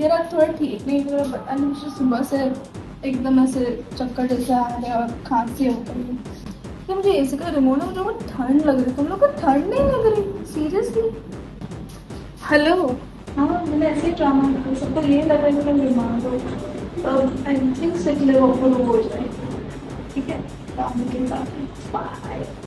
मेरा थोड़ा ठीक नहीं लग रहा, बट मुझे सुबह से एकदम ऐसे चक्कर जैसा आ रहा है और खांसी हो गई है। तो मुझे एसी का रिमोट है, मुझे बहुत ठंड लग रही है। तुम लोग को ठंड नहीं लग रही सीरियसली? हेलो। हाँ, मैंने ऐसे ही ड्रामा किया, सबको ये लग रहा है कि मैं बीमार हूँ। तो I think sick leave approve हो जाए। ठीक है, काम के साथ बाय।